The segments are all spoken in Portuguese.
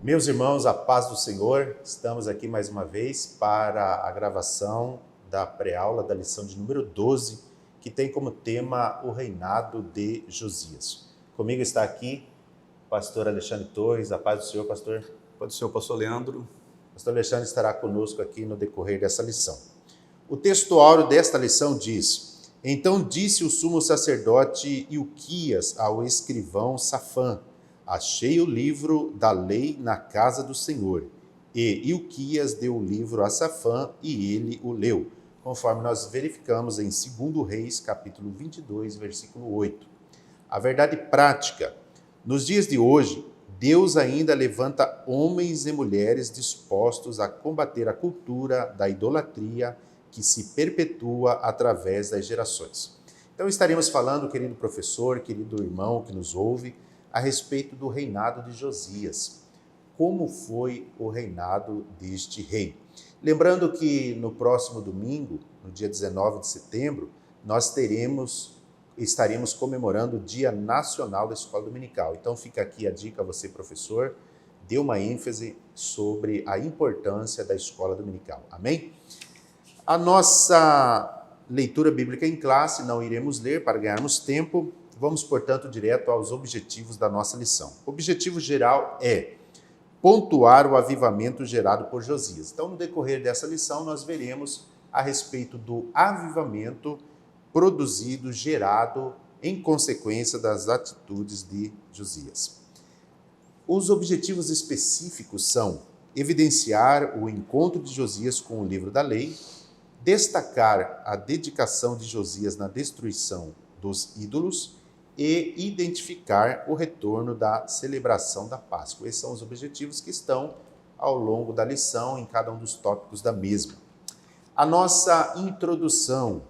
Meus irmãos, a paz do Senhor, estamos aqui mais uma vez para a gravação da pré-aula da lição de número 12, que tem como tema o reinado de Josias. Comigo está aqui o pastor Alexandre Torres. A paz do Senhor, pastor. Paz do Senhor, pastor Leandro. O pastor Alexandre estará conosco aqui no decorrer dessa lição. O texto áureo desta lição diz: Então disse o sumo sacerdote Ilquias ao escrivão Safã: Achei o livro da lei na casa do Senhor. E Ilquias deu o livro a Safã e ele o leu, conforme nós verificamos em 2 Reis, capítulo 22, versículo 8. A verdade prática: nos dias de hoje, Deus ainda levanta homens e mulheres dispostos a combater a cultura da idolatria que se perpetua através das gerações. Então estaremos falando, querido professor, querido irmão que nos ouve, a respeito do reinado de Josias. Como foi o reinado deste rei? Lembrando que no próximo domingo, no dia 19 de setembro, nós estaremos comemorando o Dia Nacional da Escola Dominical. Então fica aqui a dica a você, professor, dê uma ênfase sobre a importância da escola dominical. Amém? A nossa leitura bíblica em classe não iremos ler para ganharmos tempo. Vamos, portanto, direto aos objetivos da nossa lição. O objetivo geral é pontuar o avivamento gerado por Josias. Então, no decorrer dessa lição, nós veremos a respeito do avivamento produzido, gerado em consequência das atitudes de Josias. Os objetivos específicos são evidenciar o encontro de Josias com o livro da lei, destacar a dedicação de Josias na destruição dos ídolos e identificar o retorno da celebração da Páscoa. Esses são os objetivos que estão ao longo da lição, em cada um dos tópicos da mesma. A nossa introdução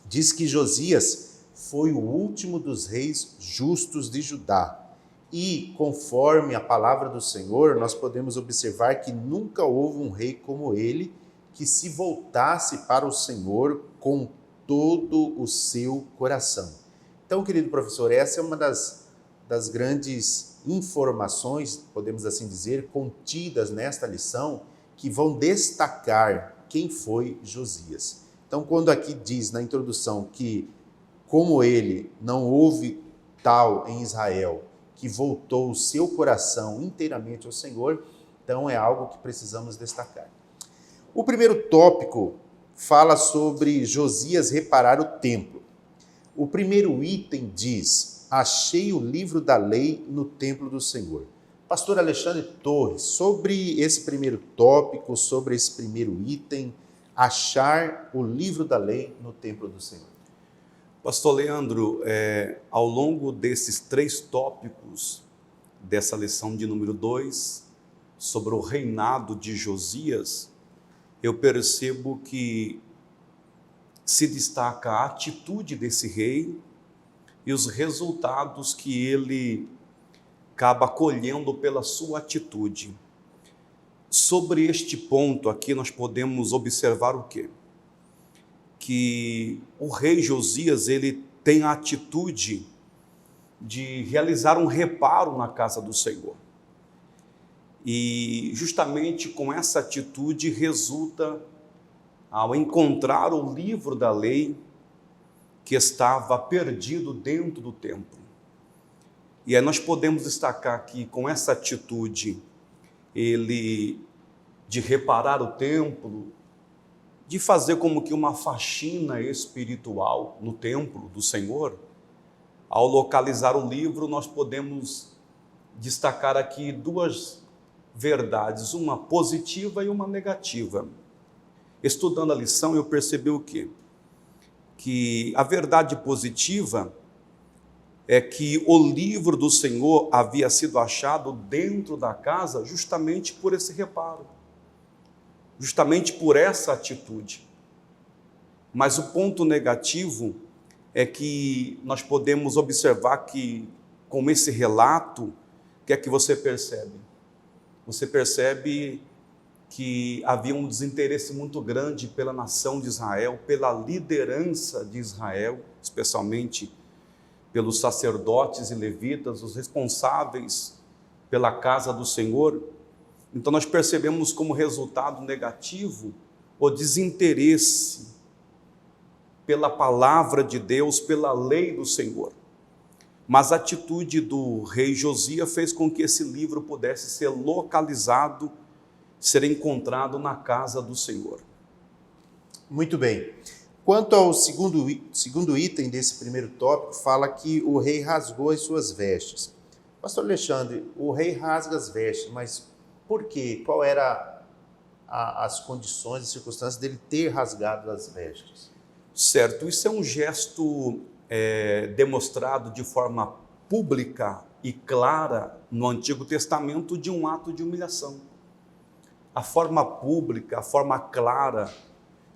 diz que Josias foi o último dos reis justos de Judá. E, conforme a palavra do Senhor, nós podemos observar que nunca houve um rei como ele que se voltasse para o Senhor com todo o seu coração. Então, querido professor, essa é uma das grandes informações, podemos assim dizer, contidas nesta lição, que vão destacar quem foi Josias. Então, quando aqui diz na introdução que, como ele, não houve tal em Israel que voltou o seu coração inteiramente ao Senhor, então é algo que precisamos destacar. O primeiro tópico fala sobre Josias reparar o templo. O primeiro item diz: achei o livro da lei no templo do Senhor. Pastor Alexandre Torres, sobre esse primeiro tópico, sobre esse primeiro item, achar o livro da lei no templo do Senhor. Pastor Leandro, ao longo desses 3 tópicos dessa lição de número 2, sobre o reinado de Josias, eu percebo que se destaca a atitude desse rei e os resultados que ele acaba colhendo pela sua atitude. Sobre este ponto aqui nós podemos observar o quê? Que o rei Josias, ele tem a atitude de realizar um reparo na casa do Senhor. E justamente com essa atitude resulta ao encontrar o livro da lei que estava perdido dentro do templo. E aí nós podemos destacar que com essa atitude, ele de reparar o templo, de fazer como que uma faxina espiritual no templo do Senhor, ao localizar o livro, nós podemos destacar aqui 2 verdades, uma positiva e uma negativa. Estudando a lição, eu percebi o quê? Que a verdade positiva é que o livro do Senhor havia sido achado dentro da casa justamente por esse reparo, justamente por essa atitude. Mas o ponto negativo é que nós podemos observar que, com esse relato, o que é que você percebe? Você percebe que havia um desinteresse muito grande pela nação de Israel, pela liderança de Israel, especialmente pelos sacerdotes e levitas, os responsáveis pela casa do Senhor, então nós percebemos como resultado negativo o desinteresse pela palavra de Deus, pela lei do Senhor. Mas a atitude do rei Josias fez com que esse livro pudesse ser localizado, ser encontrado na casa do Senhor. Muito bem. Quanto ao segundo item desse primeiro tópico, fala que o rei rasgou as suas vestes. Pastor Alexandre, o rei rasga as vestes, mas por quê? Qual era as condições e circunstâncias dele ter rasgado as vestes? Certo, isso é um gesto demonstrado de forma pública e clara no Antigo Testamento de um ato de humilhação. A forma pública, a forma clara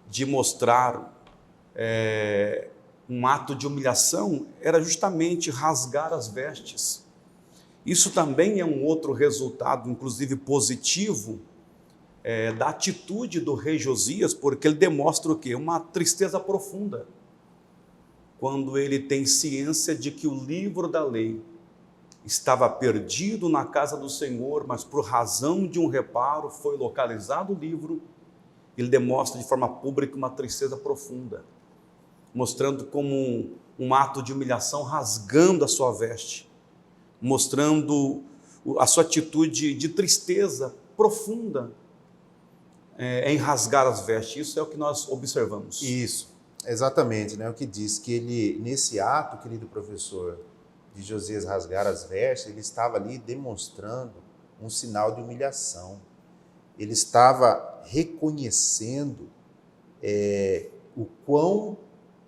de mostrar um ato de humilhação era justamente rasgar as vestes. Isso também é um outro resultado, inclusive positivo, da atitude do rei Josias, porque ele demonstra o quê? Uma tristeza profunda, quando ele tem ciência de que o livro da lei estava perdido na casa do Senhor, mas por razão de um reparo foi localizado o livro. Ele demonstra de forma pública uma tristeza profunda, mostrando como um ato de humilhação, rasgando a sua veste, mostrando a sua atitude de tristeza profunda em rasgar as vestes. Isso é o que nós observamos. Isso, exatamente, né? O que diz que ele, nesse ato, querido professor, de Josias rasgar as vestes, ele estava ali demonstrando um sinal de humilhação. Ele estava reconhecendo o quão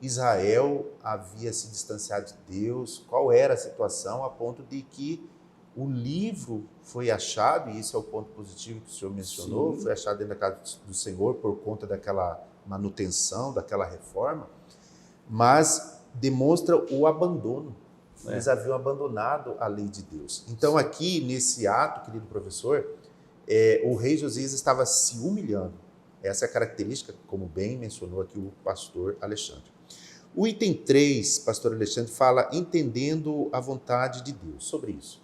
Israel havia se distanciado de Deus, qual era a situação, a ponto de que o livro foi achado, e isso é o ponto positivo que o senhor mencionou, sim, foi achado dentro da casa do Senhor por conta daquela manutenção, daquela reforma, mas demonstra o abandono. Eles haviam abandonado a lei de Deus. Então aqui, nesse ato, querido professor, o rei Josias estava se humilhando. Essa é a característica, como bem mencionou aqui o pastor Alexandre. O item 3, pastor Alexandre, fala entendendo a vontade de Deus. Sobre isso.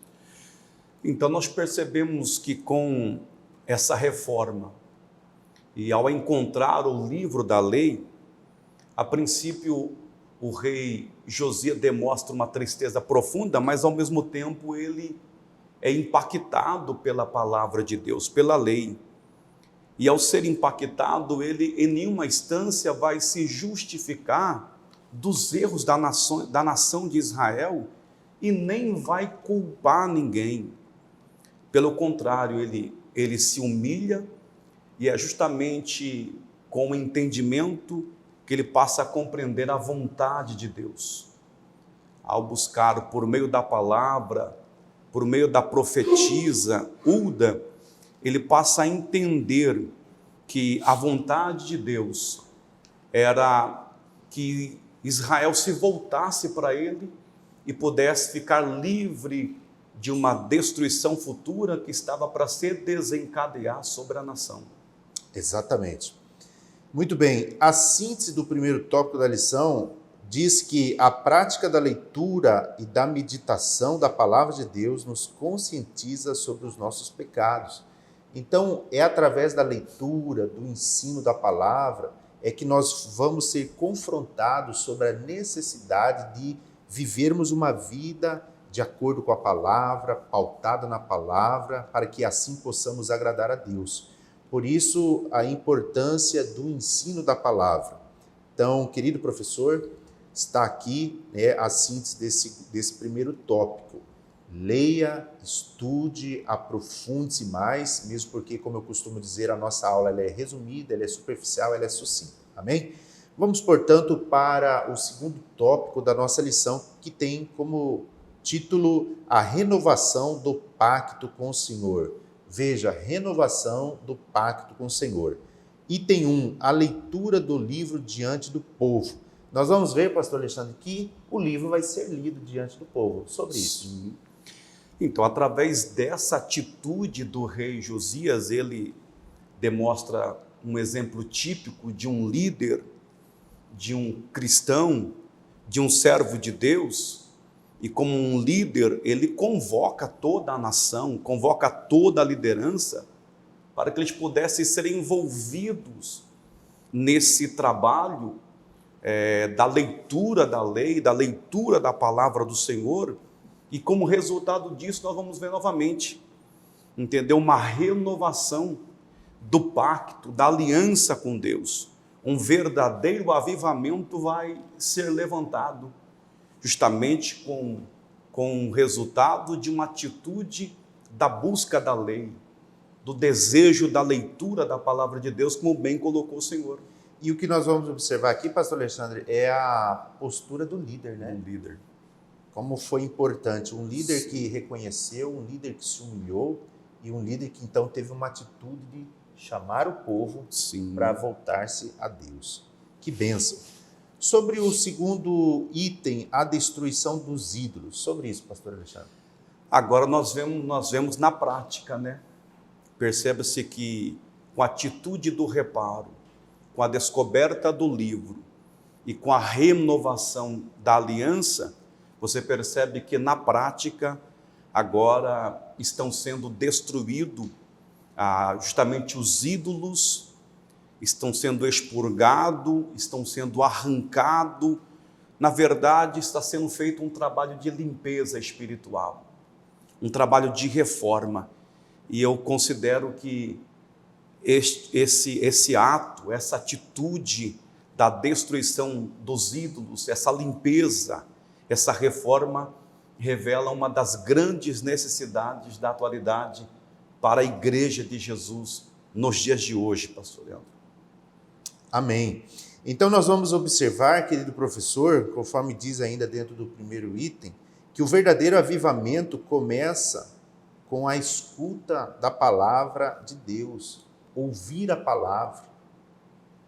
Então nós percebemos que com essa reforma e ao encontrar o livro da lei, a princípio o rei Josias demonstra uma tristeza profunda, mas ao mesmo tempo ele é impactado pela palavra de Deus, pela lei. E ao ser impactado, ele em nenhuma instância vai se justificar dos erros da nação de Israel e nem vai culpar ninguém. Pelo contrário, ele se humilha e é justamente com o entendimento que ele passa a compreender a vontade de Deus. Ao buscar por meio da palavra, por meio da profetisa Hulda, ele passa a entender que a vontade de Deus era que Israel se voltasse para ele e pudesse ficar livre de uma destruição futura que estava para se desencadear sobre a nação. Exatamente. Muito bem, a síntese do primeiro tópico da lição diz que a prática da leitura e da meditação da palavra de Deus nos conscientiza sobre os nossos pecados. Então, é através da leitura, do ensino da palavra, que nós vamos ser confrontados sobre a necessidade de vivermos uma vida de acordo com a palavra, pautada na palavra, para que assim possamos agradar a Deus. Por isso, a importância do ensino da palavra. Então, querido professor, está aqui a síntese desse primeiro tópico. Leia, estude, aprofunde-se mais, mesmo porque, como eu costumo dizer, a nossa aula ela é resumida, ela é superficial, ela é sucinta. Amém? Vamos, portanto, para o segundo tópico da nossa lição, que tem como título a renovação do pacto com o Senhor. Veja, renovação do pacto com o Senhor. Item 1, a leitura do livro diante do povo. Nós vamos ver, pastor Alexandre, que o livro vai ser lido diante do povo. Sobre isso. Sim. Então, através dessa atitude do rei Josias, ele demonstra um exemplo típico de um líder, de um cristão, de um servo de Deus, E como um líder, ele convoca toda a nação, convoca toda a liderança para que eles pudessem ser envolvidos nesse trabalho da leitura da lei, da leitura da palavra do Senhor. E como resultado disso, nós vamos ver novamente, entendeu? Uma renovação do pacto, da aliança com Deus. Um verdadeiro avivamento vai ser levantado, justamente com o resultado de uma atitude da busca da lei, do desejo da leitura da palavra de Deus, como bem colocou o Senhor. E o que nós vamos observar aqui, pastor Alexandre, é a postura do líder, né? Um líder. Como foi importante, um líder que reconheceu, um líder que se humilhou e um líder que então teve uma atitude de chamar o povo para voltar-se a Deus. Que bênção! Sobre o segundo item, a destruição dos ídolos. Sobre isso, pastor Alexandre. Agora nós vemos na prática, né? Percebe-se que com a atitude do reparo, com a descoberta do livro e com a renovação da aliança, você percebe que na prática agora estão sendo destruídos justamente os ídolos, estão sendo expurgados, estão sendo arrancados. Na verdade, está sendo feito um trabalho de limpeza espiritual, um trabalho de reforma. E eu considero que esse ato, essa atitude da destruição dos ídolos, essa limpeza, essa reforma, revela uma das grandes necessidades da atualidade para a Igreja de Jesus nos dias de hoje, pastor Leandro. Amém. Então nós vamos observar, querido professor, conforme diz ainda dentro do primeiro item, que o verdadeiro avivamento começa com a escuta da palavra de Deus, ouvir a palavra.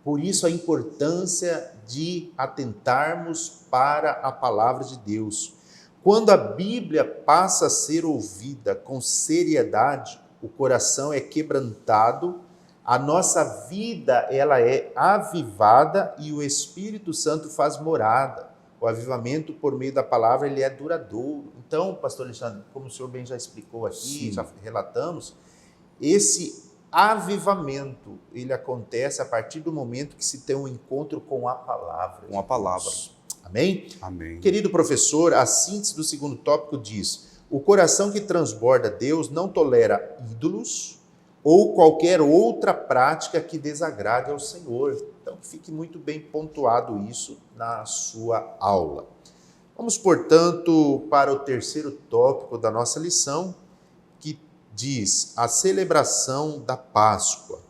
Por isso a importância de atentarmos para a palavra de Deus. Quando a Bíblia passa a ser ouvida com seriedade, o coração é quebrantado, a nossa vida ela é avivada e o Espírito Santo faz morada. O avivamento por meio da palavra ele é duradouro. Então, pastor Alexandre, como o senhor bem já explicou aqui, já relatamos, esse avivamento ele acontece a partir do momento que se tem um encontro com a palavra. Com a palavra. Amém? Amém. Querido professor, a síntese do segundo tópico diz: o coração que transborda Deus não tolera ídolos ou qualquer outra prática que desagrade ao Senhor. Então, fique muito bem pontuado isso na sua aula. Vamos, portanto, para o terceiro tópico da nossa lição, que diz a celebração da Páscoa.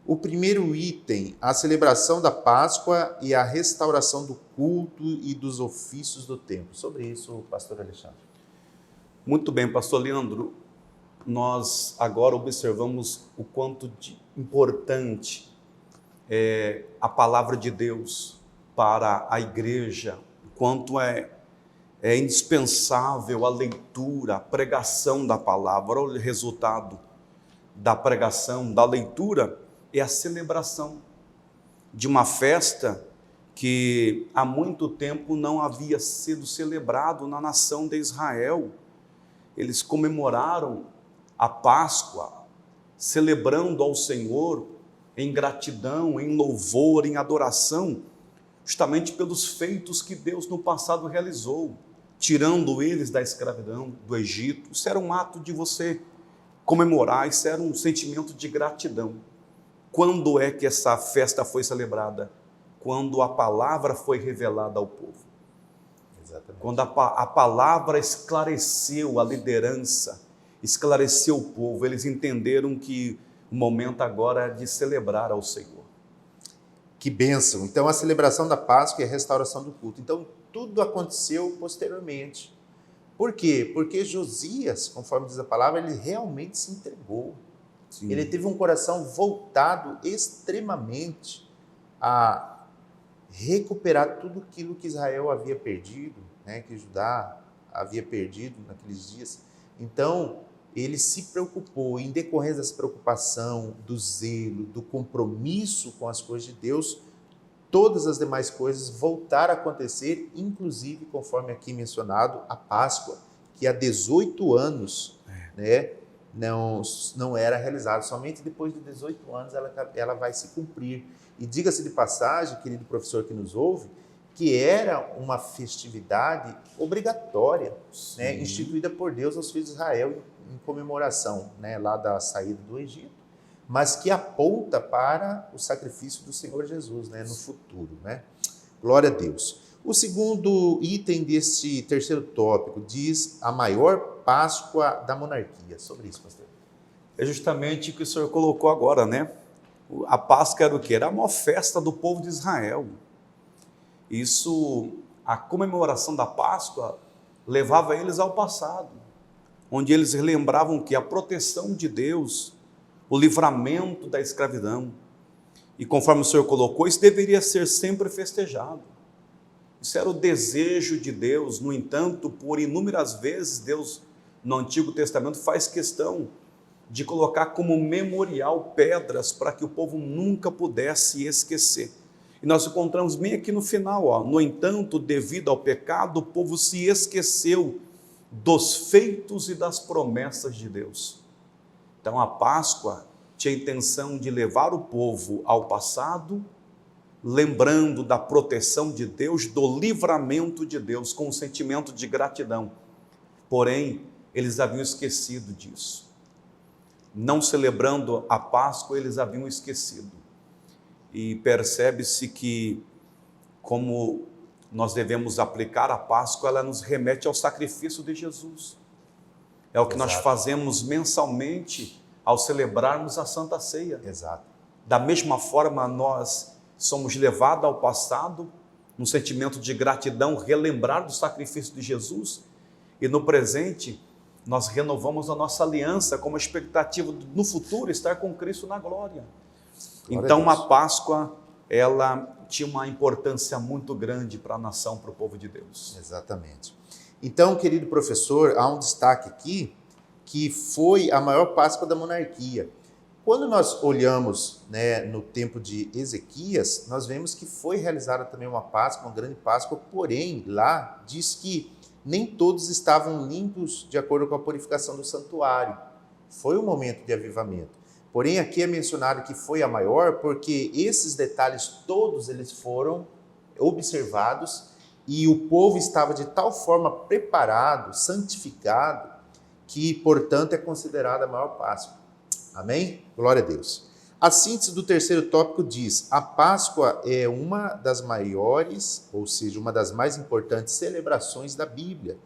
O primeiro item, a celebração da Páscoa e a restauração do culto e dos ofícios do templo. Sobre isso, pastor Alexandre. Muito bem, pastor Leandro. Nós agora observamos o quanto de importante é a palavra de Deus para a igreja, o quanto é indispensável a leitura, a pregação da palavra. O resultado da pregação, da leitura, é a celebração de uma festa que há muito tempo não havia sido celebrado na nação de Israel. Eles comemoraram a Páscoa, celebrando ao Senhor em gratidão, em louvor, em adoração, justamente pelos feitos que Deus no passado realizou, tirando eles da escravidão do Egito. Isso era um ato de você comemorar, isso era um sentimento de gratidão. Quando é que essa festa foi celebrada? Quando a palavra foi revelada ao povo. Exatamente. Quando a palavra esclareceu a liderança, esclareceu o povo, eles entenderam que o momento agora é de celebrar ao Senhor. Que bênção! Então, a celebração da Páscoa e a restauração do culto. Então, tudo aconteceu posteriormente. Por quê? Porque Josias, conforme diz a palavra, ele realmente se entregou. Sim. Ele teve um coração voltado extremamente a recuperar tudo aquilo que Israel havia perdido, né, que Judá havia perdido naqueles dias. Então, ele se preocupou, em decorrência dessa preocupação, do zelo, do compromisso com as coisas de Deus, todas as demais coisas voltaram a acontecer, inclusive, conforme aqui mencionado, a Páscoa, que há 18 anos né, não era realizada. Somente depois de 18 anos ela vai se cumprir. E diga-se de passagem, querido professor que nos ouve, que era uma festividade obrigatória, né, instituída por Deus aos filhos de Israel em comemoração, né, lá da saída do Egito, mas que aponta para o sacrifício do Senhor Jesus, né, no futuro, né? Glória a Deus. O segundo item deste terceiro tópico diz a maior Páscoa da monarquia. Sobre isso, pastor. É justamente o que o senhor colocou agora, né? A Páscoa era o quê? Era a maior festa do povo de Israel. Isso, a comemoração da Páscoa levava eles ao passado, onde eles lembravam que a proteção de Deus, o livramento da escravidão. E conforme o Senhor colocou, isso deveria ser sempre festejado. Isso era o desejo de Deus. No entanto, por inúmeras vezes, Deus, no Antigo Testamento, faz questão de colocar como memorial pedras para que o povo nunca pudesse esquecer. E nós encontramos bem aqui no final, ó. No entanto, devido ao pecado, o povo se esqueceu dos feitos e das promessas de Deus. Então a Páscoa tinha a intenção de levar o povo ao passado, lembrando da proteção de Deus, do livramento de Deus, com um sentimento de gratidão. Porém, eles haviam esquecido disso. Não celebrando a Páscoa, eles haviam esquecido. E percebe-se que, como nós devemos aplicar a Páscoa, ela nos remete ao sacrifício de Jesus. É o que nós fazemos mensalmente ao celebrarmos a Santa Ceia. Exato. Da mesma forma, nós somos levados ao passado, num sentimento de gratidão, relembrar do sacrifício de Jesus, e no presente, nós renovamos a nossa aliança com uma expectativa de, no futuro, estar com Cristo na glória. Então, a Páscoa, ela tinha uma importância muito grande para a nação, para o povo de Deus. Exatamente. Então, querido professor, há um destaque aqui, que foi a maior Páscoa da monarquia. Quando nós olhamos, né, no tempo de Ezequias, nós vemos que foi realizada também uma Páscoa, uma grande Páscoa, porém, lá diz que nem todos estavam limpos de acordo com a purificação do santuário. Foi um momento de avivamento. Porém, aqui é mencionado que foi a maior, porque esses detalhes todos eles foram observados e o povo estava de tal forma preparado, santificado, que, portanto, é considerada a maior Páscoa. Amém? Glória a Deus. A síntese do terceiro tópico diz: a Páscoa é uma das maiores, ou seja, uma das mais importantes celebrações da Bíblia.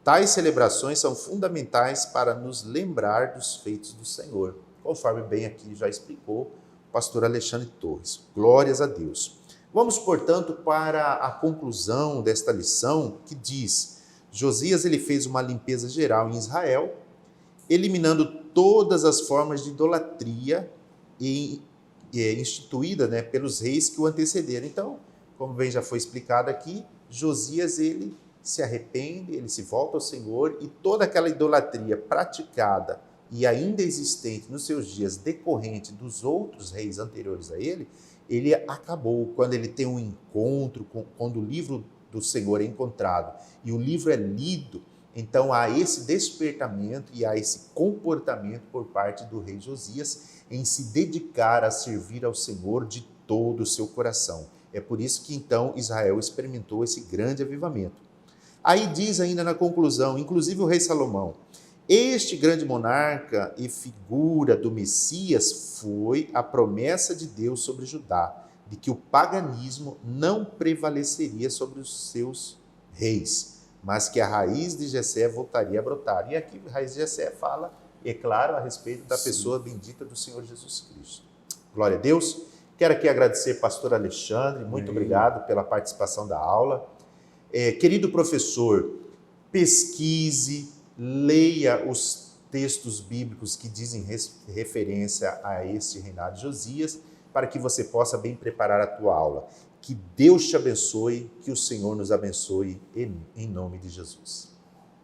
Tais celebrações são fundamentais para nos lembrar dos feitos do Senhor, conforme bem aqui já explicou o pastor Alexandre Torres. Glórias a Deus. Vamos, portanto, para a conclusão desta lição, que diz: Josias ele fez uma limpeza geral em Israel, eliminando todas as formas de idolatria instituída, né, pelos reis que o antecederam. Então, como bem já foi explicado aqui, Josias ele se arrepende, ele se volta ao Senhor e toda aquela idolatria praticada e ainda existente nos seus dias, decorrente dos outros reis anteriores a ele acabou. Quando ele tem um encontro, quando o livro do Senhor é encontrado e o livro é lido, então há esse despertamento e há esse comportamento por parte do rei Josias em se dedicar a servir ao Senhor de todo o seu coração. É por isso que então Israel experimentou esse grande avivamento. Aí diz ainda na conclusão, inclusive o rei Salomão: este grande monarca e figura do Messias foi a promessa de Deus sobre Judá, de que o paganismo não prevaleceria sobre os seus reis, mas que a raiz de Jessé voltaria a brotar. E aqui a raiz de Jessé fala, é claro, a respeito da pessoa bendita do Senhor Jesus Cristo. Glória a Deus. Quero aqui agradecer pastor Alexandre, muito obrigado pela participação da aula. Querido professor, pesquise, leia os textos bíblicos que dizem referência a este reinado de Josias, para que você possa bem preparar a tua aula. Que Deus te abençoe, que o Senhor nos abençoe, em nome de Jesus.